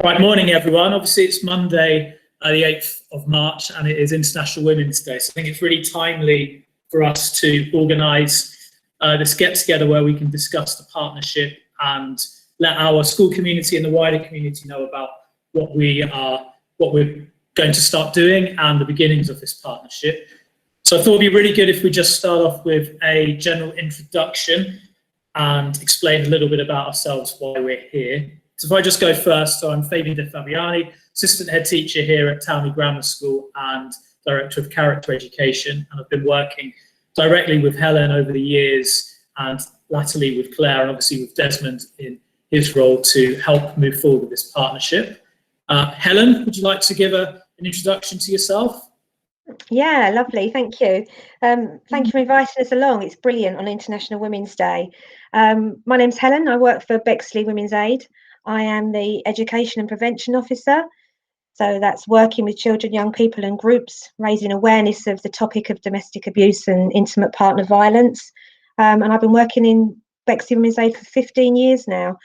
Right, morning everyone. Obviously it's Monday, the 8th of March, and it is International Women's Day. So I think it's really timely for us to organise this get-together where we can discuss the partnership and let our school community and the wider community know about what we're going to start doing and the beginnings of this partnership. So I thought it'd be really good if we just start off with a general introduction and explain a little bit about ourselves, why we're here. So if I just go first, so I'm Fabian De Fabiani, Assistant Head Teacher here at Townley Grammar School and Director of Character Education, and I've been working directly with Helen over the years and latterly with Claire and obviously with Desmond in his role to help move forward with this partnership. Helen, would you like to give an introduction to yourself? Yeah, lovely, thank you. Thank you for inviting us along. It's brilliant on International Women's Day. My name's Helen, I work for Bexley Women's Aid. I am the Education and Prevention Officer. So that's working with children, young people and groups, raising awareness of the topic of domestic abuse and intimate partner violence. And I've been working in Bexley Women's Aid for 15 years now,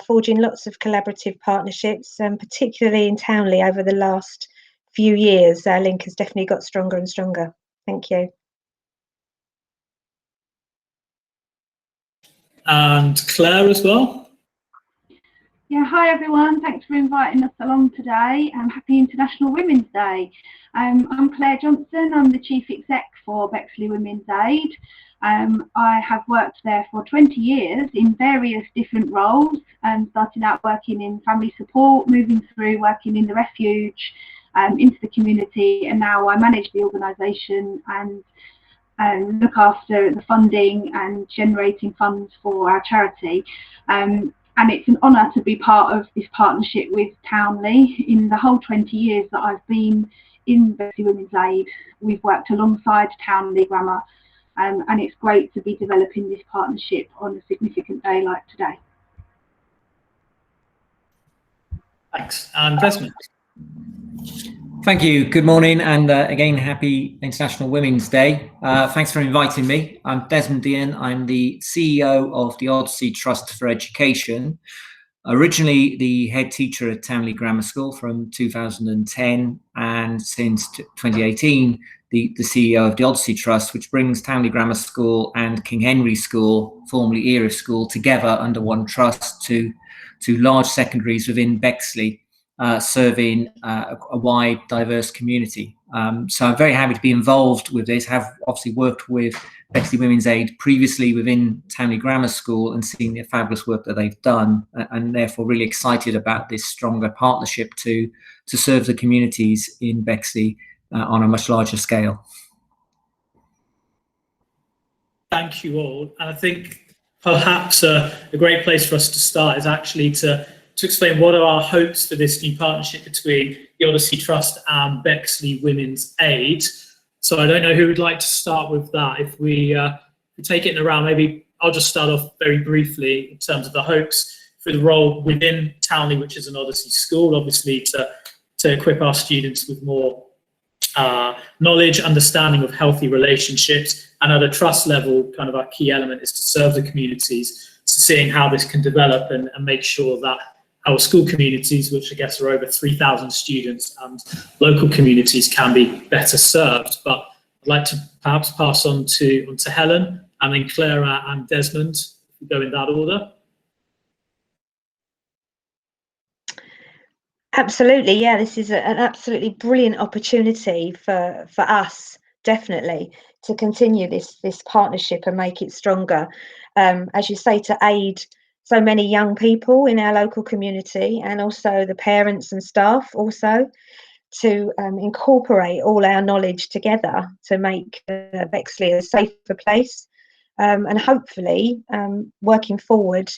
forging lots of collaborative partnerships, particularly in Townley over the last few years. Our link has definitely got stronger and stronger. Thank you. And Claire as well. Yeah, hi everyone, thanks for inviting us along today. Happy International Women's Day. I'm Claire Johnson, I'm the Chief Exec for Bexley Women's Aid. I have worked there for 20 years in various different roles, starting out working in family support, moving through working in the refuge, into the community, and now I manage the organisation and look after the funding and generating funds for our charity. And it's an honour to be part of this partnership with Townley. In the whole 20 years that I've been in Bexley Women's Aid, we've worked alongside Townley Grammar, and it's great to be developing this partnership on a significant day like today. Thanks. And Desmond. Thank you. Good morning, and again, happy International Women's Day. Thanks for inviting me. I'm Desmond Dean. I'm the CEO of the Odyssey Trust for Education. Originally the head teacher at Townley Grammar School from 2010, and since 2018, the CEO of the Odyssey Trust, which brings Townley Grammar School and King Henry School, formerly Erith School, together under one trust to large secondaries within Bexley. Serving a wide, diverse community. So I'm very happy to be involved with this. Have obviously worked with Bexley Women's Aid previously within Townley Grammar School and seen the fabulous work that they've done, and therefore really excited about this stronger partnership to serve the communities in Bexley on a much larger scale. Thank you all. And I think perhaps a great place for us to start is actually to explain what are our hopes for this new partnership between the Odyssey Trust and Bexley Women's Aid. So I don't know who would like to start with that. If we take it in a round, maybe I'll just start off very briefly in terms of the hopes for the role within Townley, which is an Odyssey school, obviously to equip our students with more knowledge, understanding of healthy relationships, and at a trust level, kind of our key element is to serve the communities, so seeing how this can develop and make sure that our school communities, which I guess are over 3,000 students, and local communities can be better served. But I'd like to perhaps pass on to Helen, and then Clara and Desmond, if we go in that order. Absolutely, yeah, this is an absolutely brilliant opportunity for us, definitely, to continue this partnership and make it stronger. As you say, to aid so many young people in our local community, and also the parents and staff also, to incorporate all our knowledge together to make Bexley a safer place, and hopefully working forward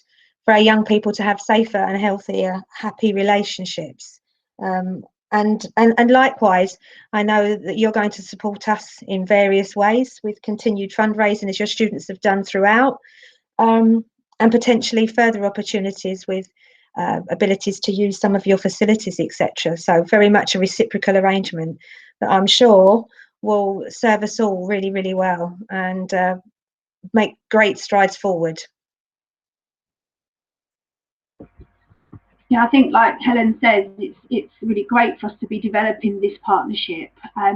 for our young people to have safer and healthier, happy relationships. And likewise, I know that you're going to support us in various ways with continued fundraising, as your students have done throughout, and potentially further opportunities with abilities to use some of your facilities, etc. So very much a reciprocal arrangement that I'm sure will serve us all really, really well and make great strides forward. Yeah, I think, like Helen says, it's really great for us to be developing this partnership.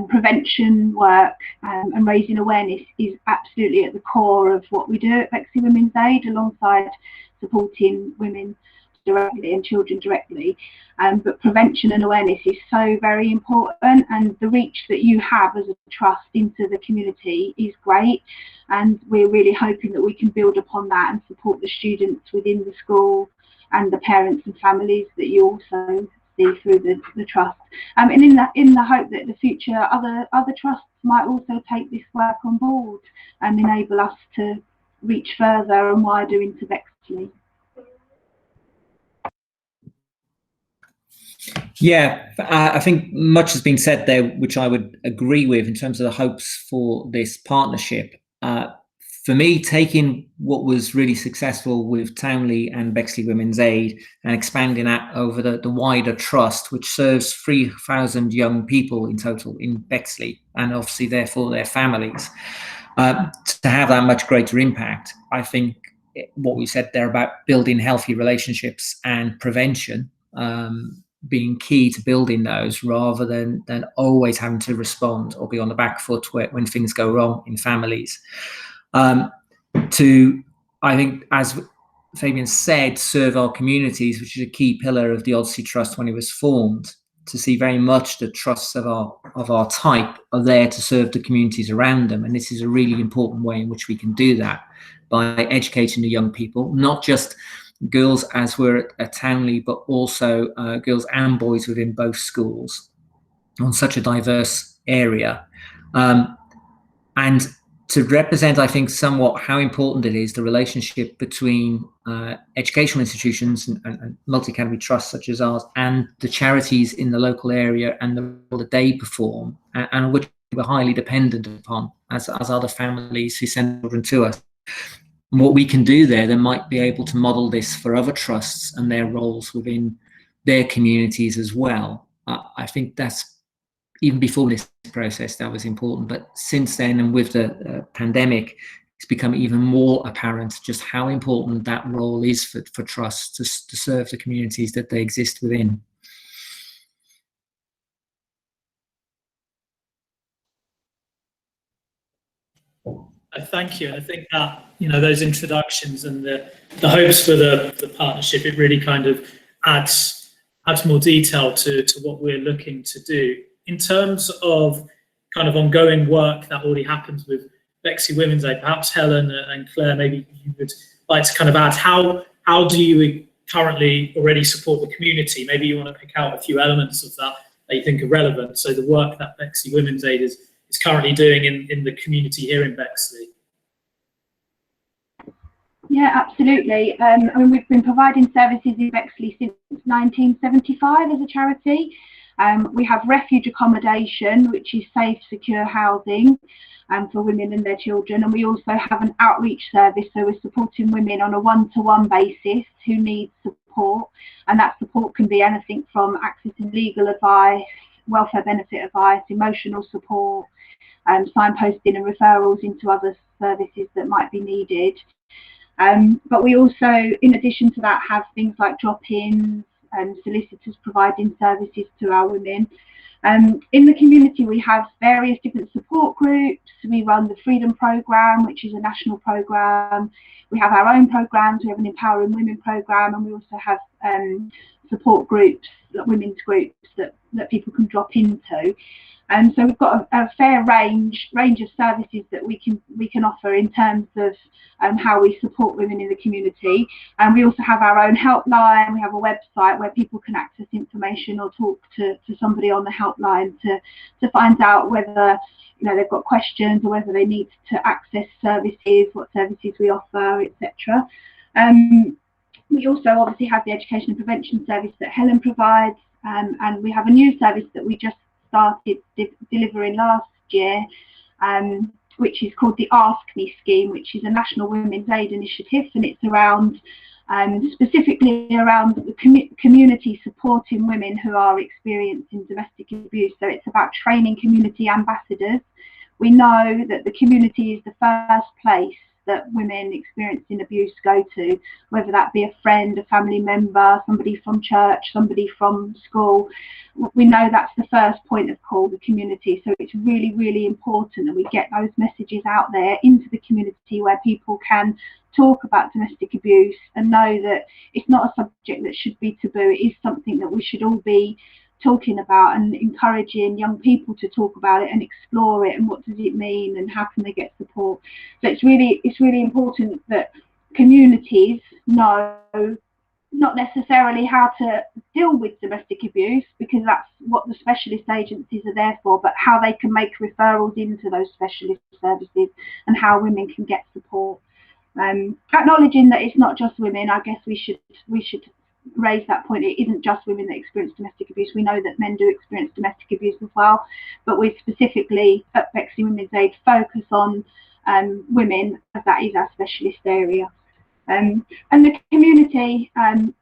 Prevention work and raising awareness is absolutely at the core of what we do at Bexley Women's Aid, alongside supporting women directly and children directly. But prevention and awareness is so very important, and the reach that you have as a trust into the community is great, and we're really hoping that we can build upon that and support the students within the school and the parents and families that you also see through the trust. And in the hope that in the future other trusts might also take this work on board and enable us to reach further and wider into Bexley. Yeah, I think much has been said there, which I would agree with in terms of the hopes for this partnership. For me, taking what was really successful with Townley and Bexley Women's Aid and expanding that over the wider trust, which serves 3,000 young people in total in Bexley, and obviously therefore their families, to have that much greater impact. I think what we said there about building healthy relationships and prevention being key to building those, rather than always having to respond or be on the back foot when things go wrong in families. To, I think, as Fabian said, serve our communities, which is a key pillar of the Odyssey Trust when it was formed, to see very much the trusts of our type are there to serve the communities around them. And this is a really important way in which we can do that, by educating the young people, not just girls as we're at Townley, but also girls and boys within both schools on such a diverse area. And to represent, I think, somewhat how important it is, the relationship between educational institutions and multi-academy trusts such as ours and the charities in the local area and the role that they perform, and which we're highly dependent upon as other families who send children to us. And what we can do there, they might be able to model this for other trusts and their roles within their communities as well. I think that's, even before this process, that was important. But since then, and with the pandemic, it's become even more apparent just how important that role is for trusts to serve the communities that they exist within. Thank you. And I think that, those introductions and the hopes for the partnership, it really kind of adds more detail to what we're looking to do. In terms of kind of ongoing work that already happens with Bexley Women's Aid, perhaps Helen and Claire, maybe you would like to kind of add, how do you currently already support the community? Maybe you want to pick out a few elements of that you think are relevant. So the work that Bexley Women's Aid is currently doing in the community here in Bexley. Yeah, absolutely. I mean, we've been providing services in Bexley since 1975 as a charity. We have refuge accommodation, which is safe, secure housing for women and their children. And we also have an outreach service, so we're supporting women on a one-to-one basis who need support. And that support can be anything from accessing legal advice, welfare benefit advice, emotional support, signposting and referrals into other services that might be needed. But we also, in addition to that, have things like drop-ins and solicitors providing services to our women. In the community, we have various different support groups. We run the Freedom Programme, which is a national programme. We have our own programmes. We have an Empowering Women programme, and we also have support groups, women's groups that people can drop into. And so we've got a fair range of services that we can offer in terms of how we support women in the community. And we also have our own helpline. We have a website where people can access information or talk to somebody on the helpline to find out whether they've got questions or whether they need to access services, what services we offer, etc. We also obviously have the education and prevention service that Helen provides, and we have a new service that we just started delivering last year, which is called the Ask Me scheme, which is a national women's aid initiative, and it's around specifically around the community supporting women who are experiencing domestic abuse. So it's about training community ambassadors. We know that the community is the first place that women experiencing abuse go to, whether that be a friend, a family member, somebody from church, somebody from school. We know that's the first point of call, the community. So it's really, really important that we get those messages out there into the community where people can talk about domestic abuse and know that it's not a subject that should be taboo. It is something that we should all be talking about and encouraging young people to talk about it and explore it, and what does it mean and how can they get support. So it's really important that communities know not necessarily how to deal with domestic abuse, because that's what the specialist agencies are there for, but how they can make referrals into those specialist services and how women can get support. Acknowledging that it's not just women, I guess we should raise that point. It isn't just women that experience domestic abuse. We know that men do experience domestic abuse as well, but we specifically at Bexley Women's Aid focus on women, as that is our specialist area. And the community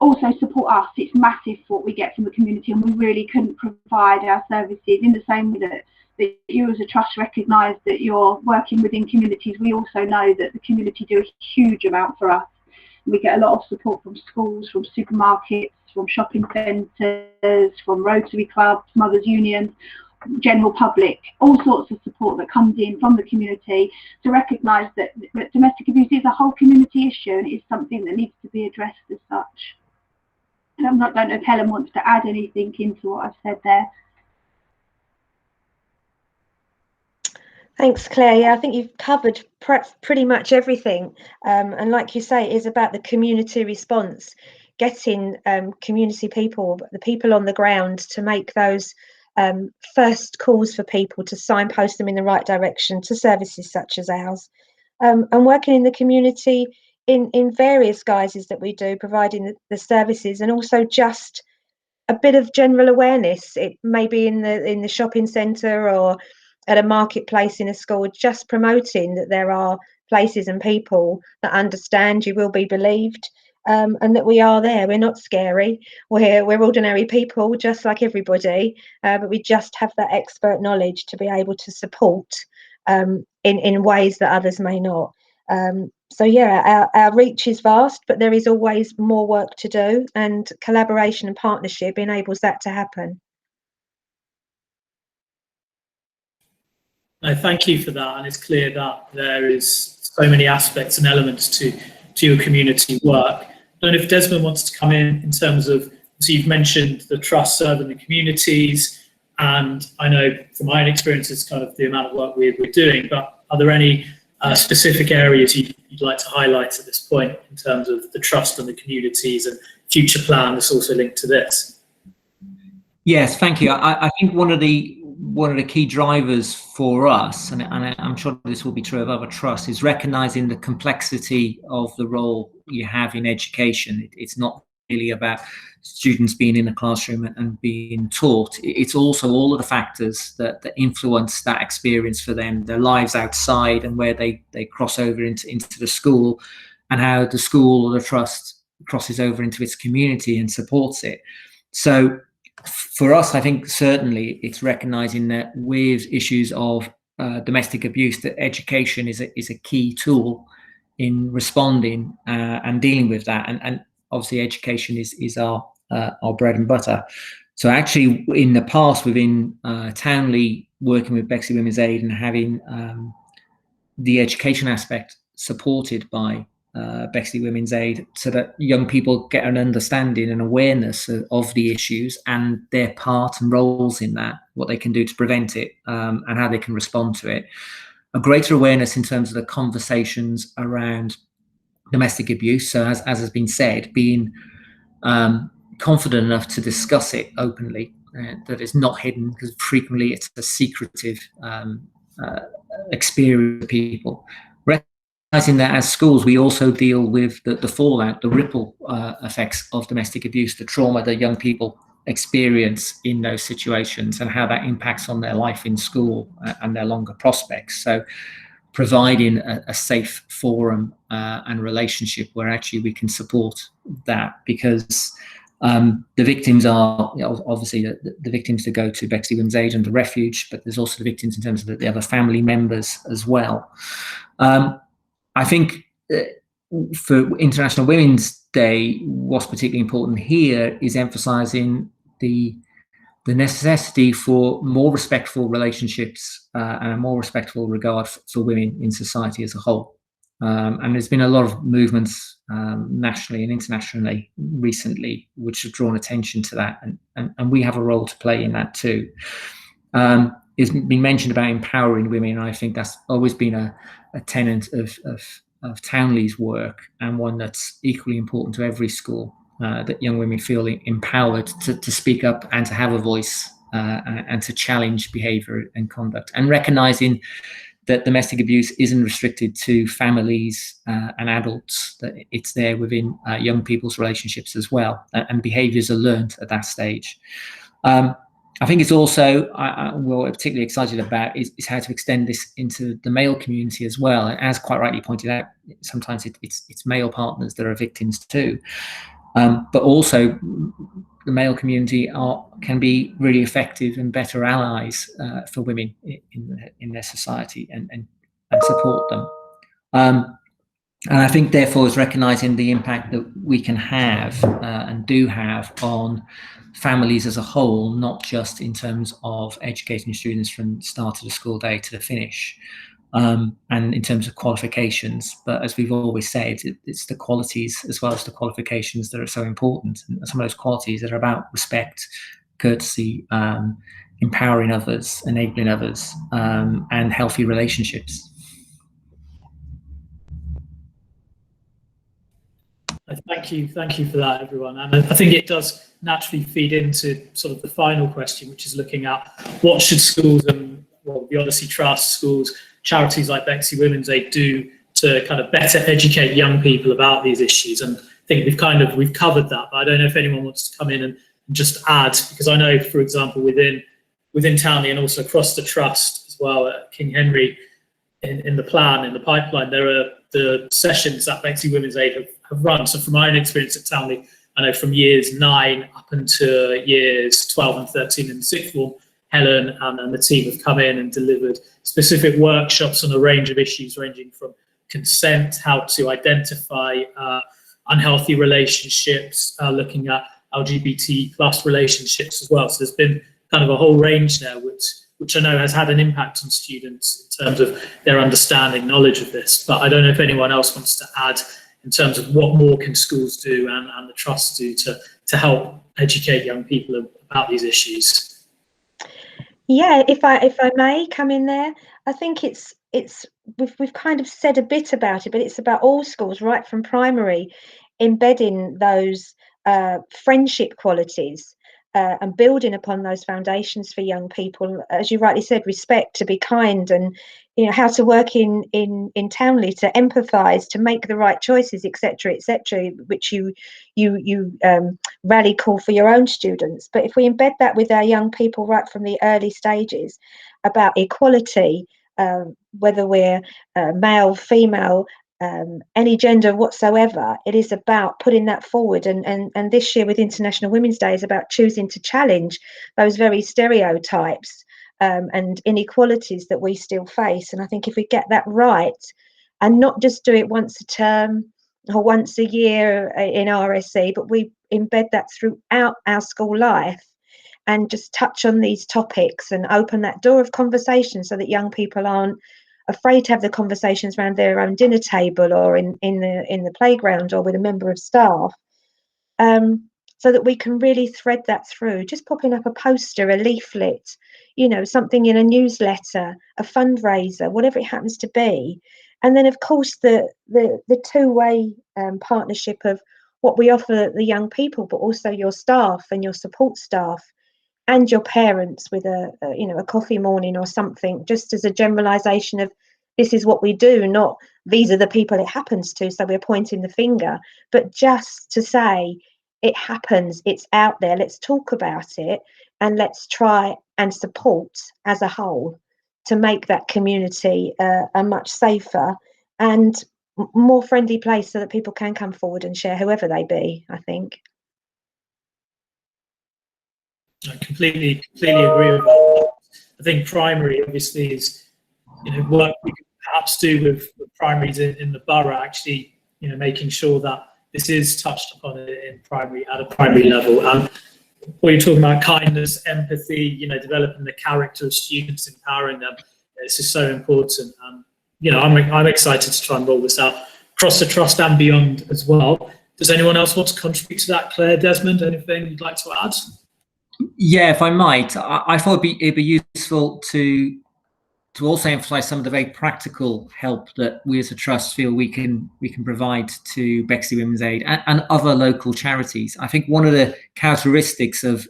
also support us. It's massive what we get from the community, and we really couldn't provide our services in the same way that you as a trust recognise that you're working within communities. We also know that the community do a huge amount for us. We get a lot of support from schools, from supermarkets, from shopping centres, from Rotary clubs, mothers' unions, general public, all sorts of support that comes in from the community to recognise that domestic abuse is a whole community issue, and it is something that needs to be addressed as such. And I don't know if Helen wants to add anything into what I've said there. Thanks, Claire. Yeah, I think you've covered pretty much everything. And like you say, it is about the community response, getting community people, the people on the ground, to make those first calls for people, to signpost them in the right direction to services such as ours. And working in the community in various guises that we do, providing the services, and also just a bit of general awareness. It may be in the shopping centre or at a marketplace in a school, just promoting that there are places and people that understand you will be believed, and that we are there. We're not scary. We're ordinary people, just like everybody, but we just have that expert knowledge to be able to support in ways that others may not. So yeah, our reach is vast, but there is always more work to do, and collaboration and partnership enables that to happen. No, thank you for that, and it's clear that there is so many aspects and elements to your community work. I don't know if Desmond wants to come in terms of, so you've mentioned the trust serving the communities, and I know from my own experience it's kind of the amount of work we're doing, but are there any specific areas you'd like to highlight at this point in terms of the trust and the communities and future plan that's also linked to this? Yes, thank you. I think one of the key drivers for us, and I'm sure this will be true of other trusts, is recognising the complexity of the role you have in education. It's not really about students being in a classroom and being taught. It's also all of the factors that influence that experience for them, their lives outside, and where they cross over into the school, and how the school or the trust crosses over into its community and supports it. So for us, I think certainly it's recognising that with issues of domestic abuse, that education is a key tool in responding and dealing with that. And obviously, education is our bread and butter. So actually, in the past, within Townley, working with Bexley Women's Aid and having the education aspect supported by Bexley Women's Aid, so that young people get an understanding and awareness of the issues and their part and roles in that, what they can do to prevent it, and how they can respond to it. A greater awareness in terms of the conversations around domestic abuse. So as has been said, being confident enough to discuss it openly, that it's not hidden, because frequently it's a secretive experience of people. Recognizing that as schools, we also deal with the fallout, the ripple effects of domestic abuse, the trauma that young people experience in those situations, and how that impacts on their life in school and their longer prospects. So providing a safe forum and relationship where actually we can support that, because the victims are, you know, obviously the victims that go to Bexley Women's Aid and the Refuge, but there's also the victims in terms of the other family members as well. I think for International Women's Day, what's particularly important here is emphasising the necessity for more respectful relationships and a more respectful regard for women in society as a whole. And there's been a lot of movements nationally and internationally recently which have drawn attention to that, and we have a role to play in that too. It's been mentioned about empowering women, and I think that's always been a tenet of Townley's work, and one that's equally important to every school, that young women feel empowered to speak up and to have a voice and to challenge behaviour and conduct, and recognising that domestic abuse isn't restricted to families and adults, that it's there within young people's relationships as well, and behaviours are learned at that stage. I think it's also, what we're particularly excited about is how to extend this into the male community as well. And as quite rightly pointed out, sometimes it's male partners that are victims too. But also the male community can be really effective and better allies for women in their society and support them. And I think therefore is recognising the impact that we can have and do have on families as a whole, not just in terms of educating students from start of the school day to the finish, and in terms of qualifications. But as we've always said, it's the qualities as well as the qualifications that are so important. And some of those qualities that are about respect, courtesy, empowering others, enabling others, and healthy relationships. Thank you for that, everyone. And I think it does naturally feed into sort of the final question, which is looking at what should schools and the Odyssey Trust, schools, charities like Bexley Women's Aid do to kind of better educate young people about these issues. And I think we've covered that, but I don't know if anyone wants to come in and just add, because I know, for example, within Townley and also across the trust as well at King Henry, in the pipeline, there are the sessions that Bexley Women's Aid have run. So from my own experience at Townley, I know from years 9 up into years 12 and 13 in the sixth form, Helen and the team have come in and delivered specific workshops on a range of issues, ranging from consent, how to identify unhealthy relationships, looking at LGBT plus relationships as well. So there's been kind of a whole range there, which I know has had an impact on students in terms of their understanding, knowledge of this. But I don't know if anyone else wants to add in terms of what more can schools do and the trusts do to help educate young people about these issues. Yeah, if I may come in there, I think we've kind of said a bit about it, but it's about all schools, right from primary, embedding those friendship qualities and building upon those foundations for young people. As you rightly said, respect, to be kind, and how to work in Townley to empathise, to make the right choices, etc., which you rally call for your own students. But if we embed that with our young people right from the early stages about equality, whether we're male, female, any gender whatsoever, it is about putting that forward. And this year with International Women's Day is about choosing to challenge those very stereotypes and inequalities that we still face. And I think if we get that right and not just do it once a term or once a year in RSE, but we embed that throughout our school life and just touch on these topics and open that door of conversation so that young people aren't afraid to have the conversations around their own dinner table or in the playground or with a member of staff, so that we can really thread that through. Just popping up a poster, a leaflet, something in a newsletter, a fundraiser, whatever it happens to be. And then, of course, the two-way partnership of what we offer the young people, but also your staff and your support staff and your parents with a coffee morning or something, just as a generalisation of this is what we do, not these are the people it happens to, so we're pointing the finger, but just to say it happens, it's out there, let's talk about it, and let's try and support as a whole to make that community a much safer and more friendly place so that people can come forward and share, whoever they be, I think. I completely agree with that. I think primary obviously is work we can perhaps do with primaries in the borough, actually, making sure that this is touched upon at a primary level. And what you're talking about, kindness, empathy, developing the character of students, empowering them, this is so important. And I'm excited to try and roll this out across the trust and beyond as well. Does anyone else want to contribute to that? Claire, Desmond, anything you'd like to add? Yeah, if I might, I thought it'd be useful to also emphasise some of the very practical help that we as a trust feel we can provide to Bexley Women's Aid and other local charities. I think one of the characteristics of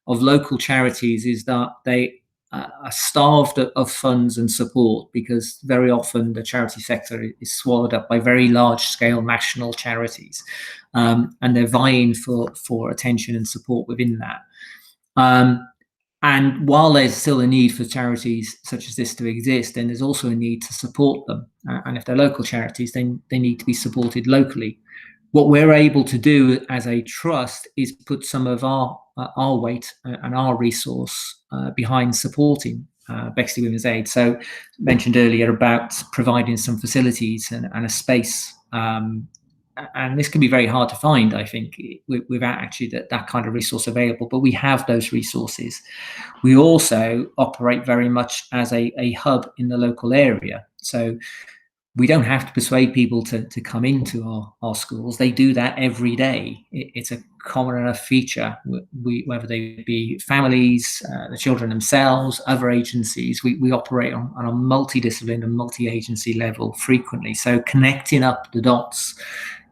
local charities is that they are starved of funds and support, because very often the charity sector is swallowed up by very large-scale national charities, and they're vying for attention and support within that. And while there's still a need for charities such as this to exist, then there's also a need to support them. And if they're local charities, then they need to be supported locally. What we're able to do as a trust is put some of our weight and our resource behind supporting Bexley Women's Aid. So mentioned earlier about providing some facilities and a space. And this can be very hard to find, I think, without actually that kind of resource available. But we have those resources. We also operate very much as a hub in the local area. So we don't have to persuade people to come into our schools. They do that every day. It's a common enough feature, whether they be families, the children themselves, other agencies. We operate on a multidiscipline and multi-agency level frequently. So connecting up the dots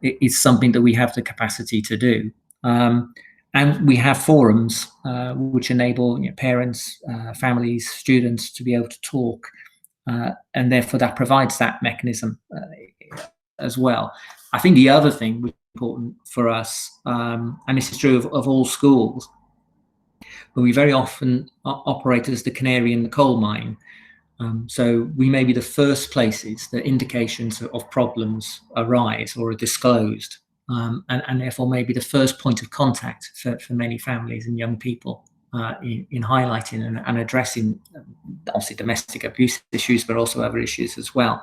is something that we have the capacity to do. And we have forums which enable parents, families, students to be able to talk. And therefore that provides that mechanism as well. I think the other thing which is important for us, and this is true of all schools, but we very often operate as the canary in the coal mine. So we may be the first places that indications of problems arise or are disclosed, and therefore may be the first point of contact for many families and young people. In highlighting and addressing obviously domestic abuse issues, but also other issues as well.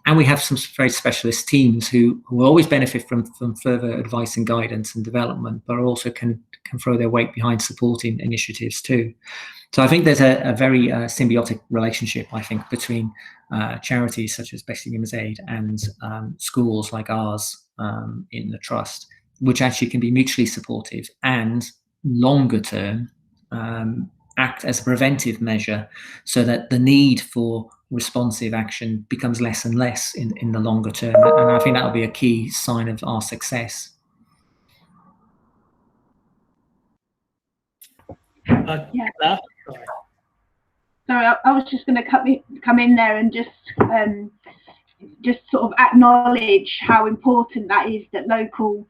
And we have some very specialist teams who always benefit from further advice and guidance and development, but also can throw their weight behind supporting initiatives too. So I think there's a very symbiotic relationship, I think, between charities such as Bexley Women's Aid and schools like ours in the trust, which actually can be mutually supportive and longer term act as a preventive measure, so that the need for responsive action becomes less and less in the longer term. And I think that will be a key sign of our success. Yeah. Sorry, I was just going to come in there and just sort of acknowledge how important that is, that local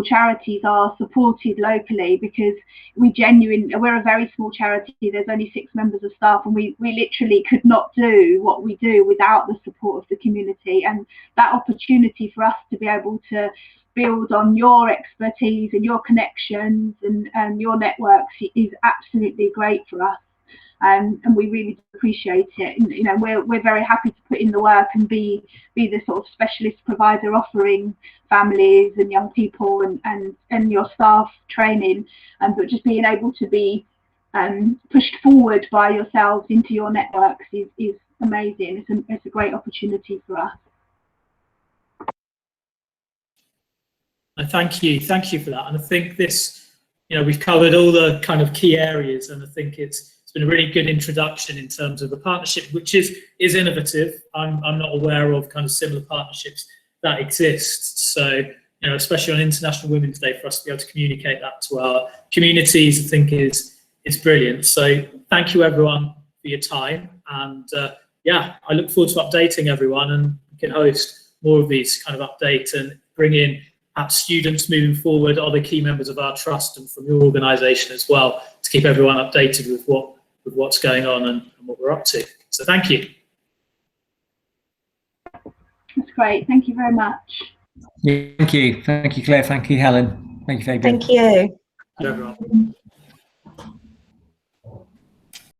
charities are supported locally, because we're a very small charity. There's only 6 members of staff, and we literally could not do what we do without the support of the community. And that opportunity for us to be able to build on your expertise and your connections and your networks is absolutely great for us. And we really appreciate it. And, we're very happy to put in the work and be the sort of specialist provider offering families and young people and your staff training, but just being able to be pushed forward by yourselves into your networks is amazing. It's a great opportunity for us. Thank you for that. And I think this, we've covered all the kind of key areas, and I think it's been a really good introduction in terms of the partnership, which is innovative. I'm not aware of kind of similar partnerships that exist. So, especially on International Women's Day, for us to be able to communicate that to our communities, I think is brilliant. So thank you everyone for your time. And I look forward to updating everyone, and we can host more of these kind of updates and bring in perhaps students moving forward, other key members of our trust and from your organisation as well, to keep everyone updated with what's going on and what we're up to. So thank you. That's great. Thank you very much. Thank you, Claire. Thank you, Helen. Thank you, Fabian. Thank you. Everyone.